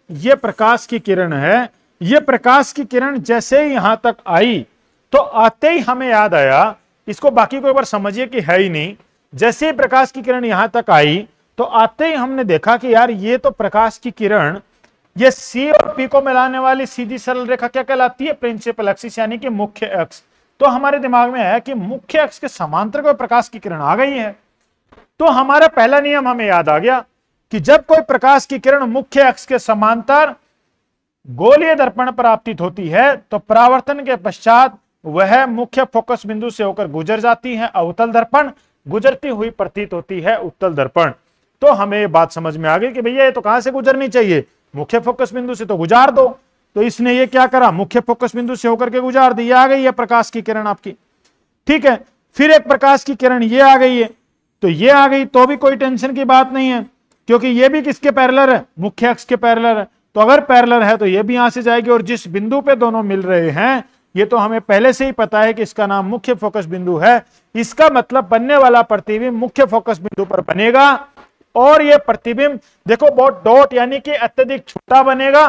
ये प्रकाश की किरण है, ये प्रकाश की किरण जैसे ही यहां तक आई तो आते ही हमें याद आया, इसको बाकी को एक बार समझिए कि है ही नहीं। जैसे ही प्रकाश की किरण यहां तक आई तो आते ही हमने देखा कि यार ये तो प्रकाश की किरण, ये सी और पी को मिलाने वाली सीधी सरल रेखा क्या कहलाती है? प्रिंसिपल एक्सिस, यानी कि मुख्य अक्ष। तो हमारे दिमाग में है कि मुख्य अक्ष के समांतर कोई प्रकाश की किरण आ गई है। तो हमारा पहला नियम हमें याद आ गया कि जब कोई प्रकाश की किरण मुख्य अक्ष के समांतर गोलीय दर्पण पर आपतित होती है तो परावर्तन के पश्चात वह मुख्य फोकस बिंदु से होकर गुजर जाती है अवतल दर्पण, गुजरती हुई प्रतीत होती है उत्तल दर्पण। तो हमें ये बात समझ में आ गई कि भैया ये तो कहां से गुजरनी चाहिए? मुख्य फोकस बिंदु से तो गुजार दो। तो इसने ये क्या करा? मुख्य फोकस बिंदु से होकर के गुजार दी। आ गई है प्रकाश की किरण आपकी, ठीक है। फिर एक प्रकाश की किरण ये आ गई है, तो ये आ गई तो भी कोई टेंशन की बात नहीं है, क्योंकि ये भी किसके पैरेलल है? मुख्य अक्ष के पैरेलल है। तो अगर पैरेलल है तो ये भी यहां से जाएगी, और जिस बिंदु पे दोनों मिल रहे हैं ये तो हमें पहले से ही पता है कि इसका नाम मुख्य फोकस बिंदु है। इसका मतलब बनने वाला प्रतिबिंब मुख्य फोकस बिंदु पर बनेगा, और ये प्रतिबिंब देखो बहुत डॉट यानी कि अत्यधिक छोटा बनेगा,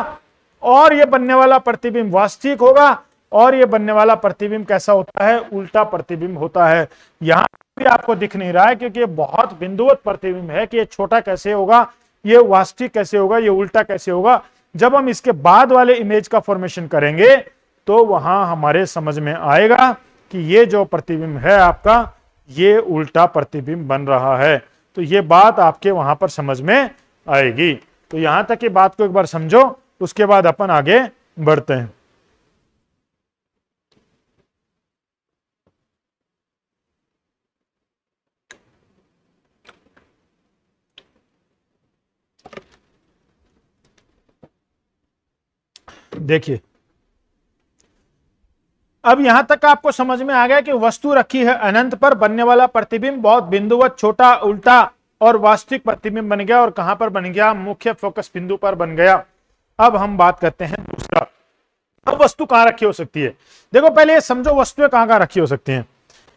और ये बनने वाला प्रतिबिंब वास्तविक होगा, और ये बनने वाला प्रतिबिंब कैसा होता है? उल्टा प्रतिबिंब होता है। यहां भी आपको दिख नहीं रहा है क्योंकि ये बहुत बिंदुवत प्रतिबिंब है कि ये छोटा कैसे होगा, ये वास्तविक कैसे होगा, ये उल्टा कैसे होगा। जब हम इसके बाद वाले इमेज का फॉर्मेशन करेंगे तो वहां हमारे समझ में आएगा कि ये जो प्रतिबिंब है आपका, ये उल्टा प्रतिबिंब बन रहा है। तो ये बात आपके वहां पर समझ में आएगी। तो यहां तक की बात को एक बार समझो, उसके बाद अपन आगे बढ़ते हैं। देखिए, अब यहां तक आपको समझ में आ गया कि वस्तु रखी है अनंत पर, बनने वाला प्रतिबिंब बहुत बिंदुवत छोटा उल्टा और वास्तविक प्रतिबिंब बन गया, और कहां पर बन गया? मुख्य फोकस बिंदु पर बन गया। अब हम बात करते हैं दूसरा, अब वस्तु कहां रखी हो सकती है? देखो पहले ये समझो वस्तुएं कहां कहां रखी हो सकती हैं।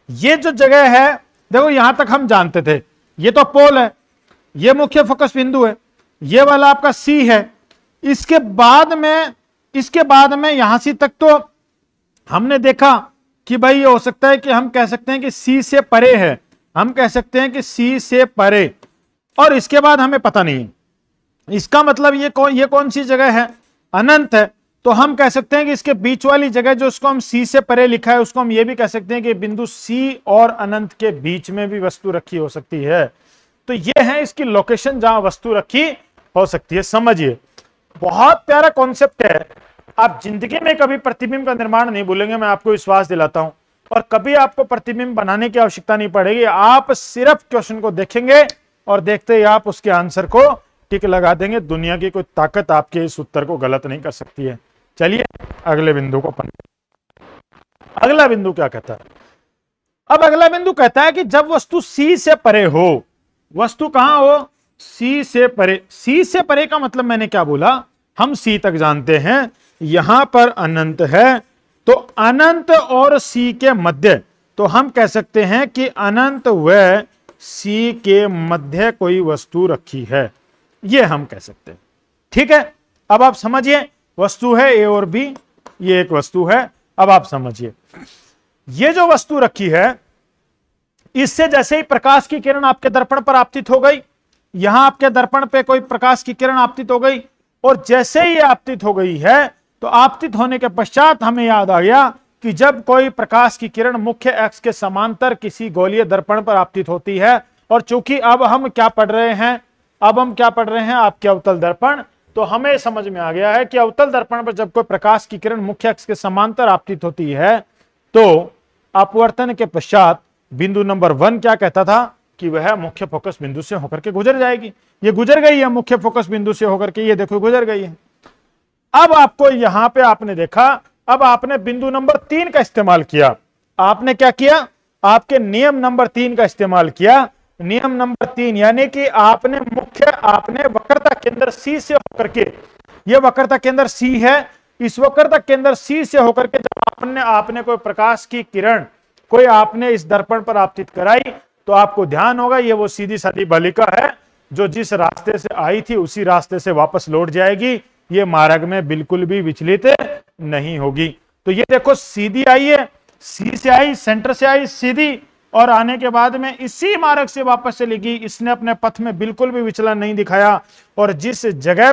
ये जो जगह है, देखो यहां तक हम जानते थे, ये तो पोल है, ये मुख्य फोकस बिंदु है, ये वाला आपका सी है। इसके बाद में यहां से तक तो हमने देखा कि भाई ये हो सकता है कि हम कह सकते हैं कि सी से परे है, हम कह सकते हैं कि सी से परे, और इसके बाद हमें पता नहीं है। इसका मतलब ये कौन सी जगह है? अनंत है। तो हम कह सकते हैं कि इसके बीच वाली जगह जो उसको हम सी से परे लिखा है, उसको हम ये भी कह सकते हैं कि बिंदु सी और अनंत के बीच में भी वस्तु रखी हो सकती है। तो ये है इसकी लोकेशन जहां वस्तु रखी हो सकती है। समझिए, बहुत प्यारा कॉन्सेप्ट है। आप जिंदगी में कभी प्रतिबिंब का निर्माण नहीं भूलेंगे, मैं आपको विश्वास दिलाता हूं, और कभी आपको प्रतिबिंब बनाने की आवश्यकता नहीं पड़ेगी। आप सिर्फ क्वेश्चन को देखेंगे और देखते ही आप उसके आंसर को टिक लगा देंगे। दुनिया की कोई ताकत आपके इस उत्तर को गलत नहीं कर सकती है। चलिए अगले बिंदु को पढ़ते। अगला बिंदु क्या कहता है? अब अगला बिंदु कहता है कि जब वस्तु सी से परे हो, वस्तु कहां हो? सी से परे। सी से परे का मतलब मैंने क्या बोला? हम सी तक जानते हैं, यहां पर अनंत है, तो अनंत और सी के मध्य, तो हम कह सकते हैं कि अनंत व सी के मध्य कोई वस्तु रखी है, ये हम कह सकते हैं। ठीक है, अब आप समझिए, वस्तु है ए और बी, ये एक वस्तु है। अब आप समझिए, ये जो वस्तु रखी है, इससे जैसे ही प्रकाश की किरण आपके दर्पण पर आपतित हो गई, यहां आपके दर्पण पे कोई प्रकाश की किरण आपतित हो गई, और जैसे ही आपतित हो गई है तो आपतित होने के पश्चात हमें याद आ गया कि जब कोई प्रकाश की किरण मुख्य अक्ष के समांतर किसी गोलीय दर्पण पर आपतित होती है, और चूंकि अब हम क्या पढ़ रहे हैं? अब हम क्या पढ़ रहे हैं, आपके अवतल दर्पण। तो हमें समझ में आ गया है कि अवतल दर्पण पर जब कोई प्रकाश की किरण मुख्य अक्ष के समांतर आपतित होती है तो अपवर्तन के पश्चात बिंदु नंबर 1 क्या कहता था कि वह मुख्य फोकस बिंदु से होकर के गुजर जाएगी। ये गुजर गई है मुख्य फोकस बिंदु से होकर के, ये देखो गुजर गई है। अब आपको यहां पे आपने देखा, अब आपने बिंदु नंबर 3 का इस्तेमाल किया। आपने क्या किया, आपके नियम नंबर 3 का इस्तेमाल किया। नियम नंबर 3 यानी कि आपने वक्रता केंद्र सी से होकर के, ये वक्रता केंद्र सी है, इस वक्रता केंद्र सी से होकर के जब आपने कोई प्रकाश की किरण कोई आपने इस दर्पण पर आपतित कराई तो आपको ध्यान होगा ये वो सीधी सादी बालिका है जो जिस रास्ते से आई थी उसी रास्ते से वापस लौट जाएगी, ये मार्ग में बिल्कुल भी विचलित नहीं होगी। तो ये देखो सीधी आई है, सी से आई, सेंटर से आई सीधी, और आने के बाद में इसी मार्ग से वापस चलेगी। इसने अपने पथ में बिल्कुल भी विचलन नहीं दिखाया, और जिस जगह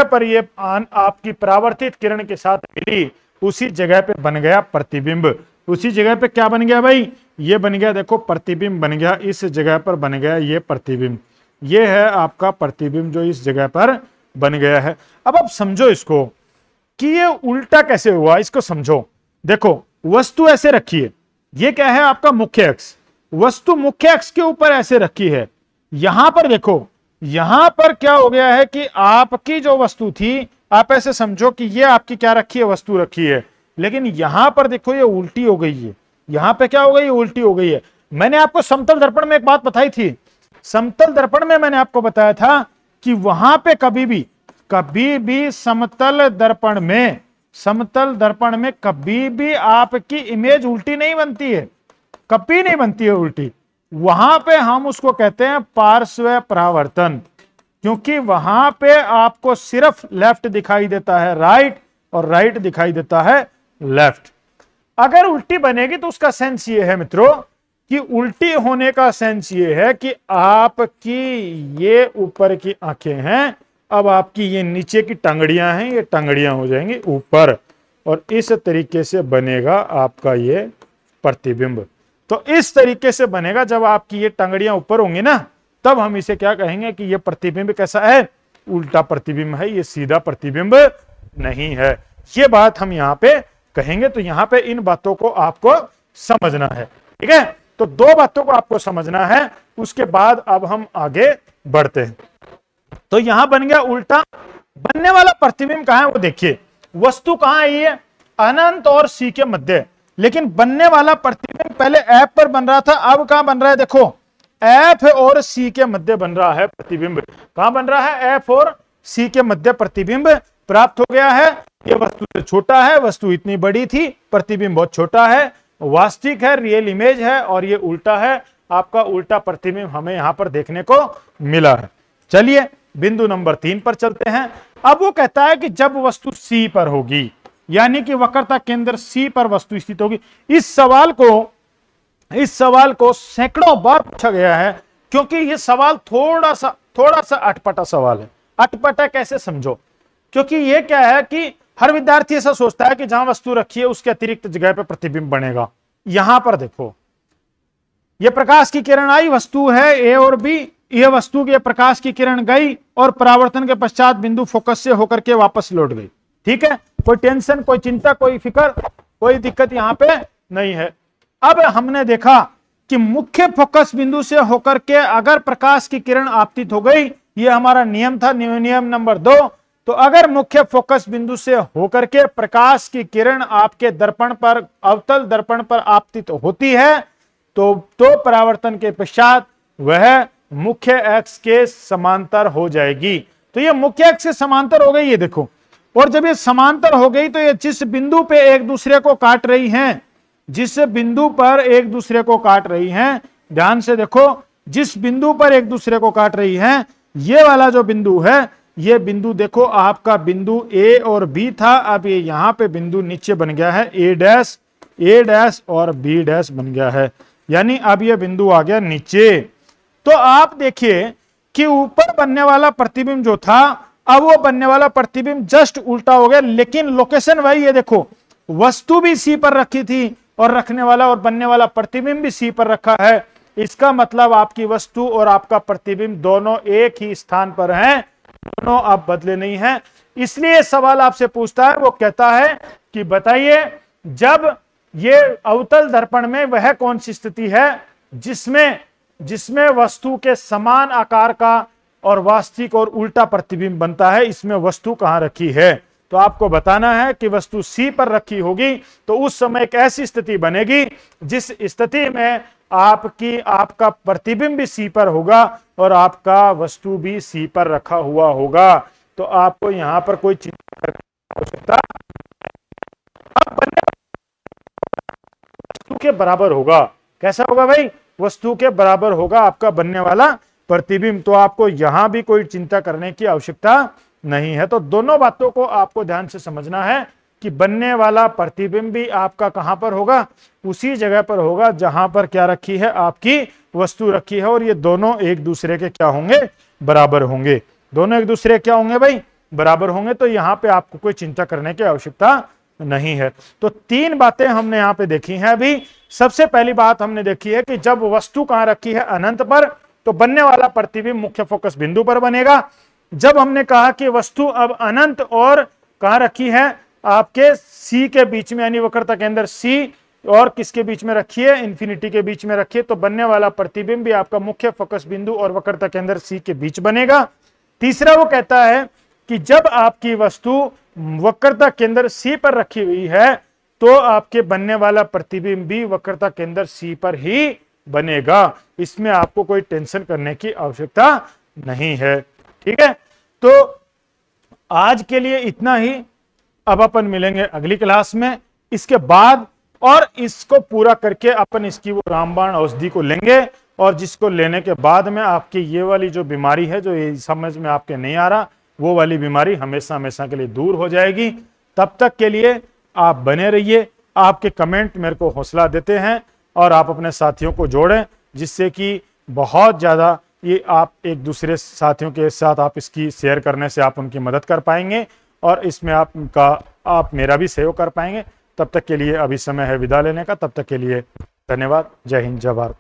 पर ये आपकी परावर्तित किरण के साथ मिली उसी जगह पे बन गया प्रतिबिंब। उसी जगह पे क्या बन गया भाई, ये बन गया, देखो प्रतिबिंब बन गया, इस जगह पर बन गया ये प्रतिबिंब। ये है आपका प्रतिबिंब जो इस जगह पर बन गया है। अब आप समझो इसको कि ये उल्टा कैसे हुआ, इसको समझो। देखो वस्तु ऐसे रखी है, ये क्या है आपका मुख्य अक्ष, वस्तु मुख्य अक्ष के ऊपर ऐसे रखी है। यहां पर देखो, यहां पर क्या हो गया है कि आपकी जो वस्तु थी, आप ऐसे समझो कि ये आपकी क्या रखी है, वस्तु रखी है, लेकिन यहां पर देखो ये उल्टी हो गई है। यहां पे क्या हो गई, उल्टी हो गई है। मैंने आपको समतल दर्पण में एक बात बताई थी, समतल दर्पण में मैंने आपको बताया था कि वहां पे कभी भी समतल दर्पण में कभी भी आपकी इमेज उल्टी नहीं बनती है, कभी नहीं बनती है उल्टी। वहां पे हम उसको कहते हैं पार्श्व परावर्तन, क्योंकि वहां पे आपको सिर्फ लेफ्ट दिखाई देता है राइट, और राइट दिखाई देता है लेफ्ट। अगर उल्टी बनेगी तो उसका सेंस ये है मित्रों कि उल्टी होने का सेंस ये है कि आपकी ये ऊपर की आंखें हैं, अब आपकी ये नीचे की टांगड़ियां हैं, ये टांगड़ियां हो जाएंगी ऊपर, और इस तरीके से बनेगा आपका ये प्रतिबिंब। तो इस तरीके से बनेगा, जब आपकी ये टांगड़ियां ऊपर होंगी ना, तब हम इसे क्या कहेंगे कि ये प्रतिबिंब कैसा है, उल्टा प्रतिबिंब है, ये सीधा प्रतिबिंब नहीं है। ये बात हम यहाँ पे कहेंगे। तो यहाँ पे इन बातों को आपको समझना है, ठीक है। तो 2 बातों को आपको समझना है, उसके बाद अब हम आगे बढ़ते हैं। तो यहां बन गया उल्टा। बनने वाला प्रतिबिंब कहां है वो देखिए, वस्तु कहां है, ये अनंत और सी के मध्य, लेकिन बनने वाला प्रतिबिंब पहले एफ पर बन रहा था, अब कहां बन रहा है, देखो एफ और सी के मध्य बन रहा है प्रतिबिंब। कहां बन रहा है, एफ और सी के मध्य प्रतिबिंब प्राप्त हो गया है। ये वस्तु से छोटा है, वस्तु इतनी बड़ी थी, प्रतिबिंब बहुत छोटा है, वास्तविक है, रियल इमेज है, और ये उल्टा है, आपका उल्टा प्रतिबिंब हमें यहां पर देखने को मिला है। चलिए बिंदु नंबर 3 पर चलते हैं। अब वो कहता है कि जब वस्तु सी पर होगी, यानी कि वक्रता केंद्र सी पर वस्तु स्थित होगी। इस सवाल को सैकड़ों बार पूछा गया है, क्योंकि यह सवाल थोड़ा सा अटपटा सवाल है। अटपटा कैसे समझो, क्योंकि यह क्या है कि हर विद्यार्थी ऐसा सोचता है कि जहां वस्तु रखी है उसके अतिरिक्त जगह पर प्रतिबिंब बनेगा। यहां पर देखो, यह प्रकाश की किरण आई, वस्तु है ए और बी, यह वस्तु के प्रकाश की किरण गई और परावर्तन के पश्चात बिंदु फोकस से होकर के वापस लौट गई। ठीक है, कोई टेंशन, कोई चिंता, कोई फिक्र, कोई दिक्कत यहां पे नहीं है। अब हमने देखा कि मुख्य फोकस बिंदु से होकर के अगर प्रकाश की किरण आपतित हो गई, यह हमारा नियम था, नियम नंबर 2। तो अगर मुख्य फोकस बिंदु से होकर के प्रकाश की किरण आपके दर्पण पर, अवतल दर्पण पर आपतित होती है तो परावर्तन के पश्चात वह मुख्य अक्ष के समांतर हो जाएगी। तो ये मुख्य अक्ष से समांतर हो गई, ये देखो। और जब ये समांतर हो गई तो ये जिस बिंदु पे एक दूसरे को काट रही हैं, जिस बिंदु पर एक दूसरे को काट रही हैं, ध्यान से देखो, जिस बिंदु पर एक दूसरे को काट रही हैं, ये वाला जो बिंदु है, ये बिंदु देखो आपका बिंदु ए और बी था, अब ये यहां पे बिंदु नीचे बन गया है ए डैश और बी डैश बन गया है, यानी अब ये बिंदु आ गया नीचे। तो आप देखिए कि ऊपर बनने वाला प्रतिबिंब जो था, अब वो बनने वाला प्रतिबिंब जस्ट उल्टा हो गया, लेकिन लोकेशन वही है। देखो वस्तु भी सी पर रखी थी और रखने वाला और बनने वाला प्रतिबिंब भी सी पर रखा है। इसका मतलब आपकी वस्तु और आपका प्रतिबिंब दोनों एक ही स्थान पर हैं, दोनों आप बदले नहीं हैं। इसलिए सवाल आपसे पूछता है, वो कहता है कि बताइए जब ये अवतल दर्पण में वह कौन सी स्थिति है जिसमें वस्तु के समान आकार का और वास्तविक और उल्टा प्रतिबिंब बनता है, इसमें वस्तु कहां रखी है। तो आपको बताना है कि वस्तु सी पर रखी होगी, तो उस समय एक ऐसी स्थिति बनेगी जिस स्थिति में आपका प्रतिबिंब भी सी पर होगा और आपका वस्तु भी सी पर रखा हुआ होगा। तो आपको यहां पर कोई चिंता करने की आवश्यकता वस्तु के बराबर होगा। कैसा होगा भाई? वस्तु के बराबर होगा आपका बनने वाला प्रतिबिंब। तो आपको यहां भी कोई चिंता करने की आवश्यकता नहीं है। तो दोनों बातों को आपको ध्यान से समझना है कि बनने वाला प्रतिबिंब भी आपका कहां पर होगा, उसी जगह पर होगा जहां पर क्या रखी है, आपकी वस्तु रखी है। और ये दोनों एक दूसरे के क्या होंगे, बराबर होंगे। दोनों एक दूसरे क्या होंगे भाई, बराबर होंगे। तो यहां पे आपको कोई चिंता करने की आवश्यकता नहीं है। तो तीन बातें हमने यहां पे देखी हैं अभी। सबसे पहली बात हमने देखी है कि जब वस्तु कहां रखी है, अनंत पर, तो बनने वाला प्रतिबिंब मुख्य फोकस बिंदु पर बनेगा। जब हमने कहा कि वस्तु अब अनंत और कहां रखी है, आपके सी के बीच में, यानी वक्रता के अंदर सी और किसके बीच में रखी है, इंफिनिटी के बीच में रखी है, तो बनने वाला प्रतिबिंब भी आपका मुख्य फोकस बिंदु और वक्रता के अंदर सी के बीच बनेगा। तीसरा वो कहता है कि जब आपकी वस्तु वक्रता के अंदर सी पर रखी हुई है, तो आपके बनने वाला प्रतिबिंब भी वक्रता के अंदर सी पर ही बनेगा। इसमें आपको कोई टेंशन करने की आवश्यकता नहीं है। ठीक है, तो आज के लिए इतना ही। अब अपन मिलेंगे अगली क्लास में इसके बाद, और इसको पूरा करके अपन इसकी वो रामबाण औषधि को लेंगे, और जिसको लेने के बाद में आपकी ये वाली जो बीमारी है, जो ये समझ में आपके नहीं आ रहा, वो वाली बीमारी हमेशा हमेशा के लिए दूर हो जाएगी। तब तक के लिए आप बने रहिए। आपके कमेंट मेरे को हौसला देते हैं, और आप अपने साथियों को जोड़ें, जिससे कि बहुत ज़्यादा ये आप एक दूसरे साथियों के साथ आप इसकी शेयर करने से आप उनकी मदद कर पाएंगे, और इसमें आप मेरा भी सहयोग कर पाएंगे। तब तक के लिए अभी समय है विदा लेने का। तब तक के लिए धन्यवाद। जय हिंद, जय भारत।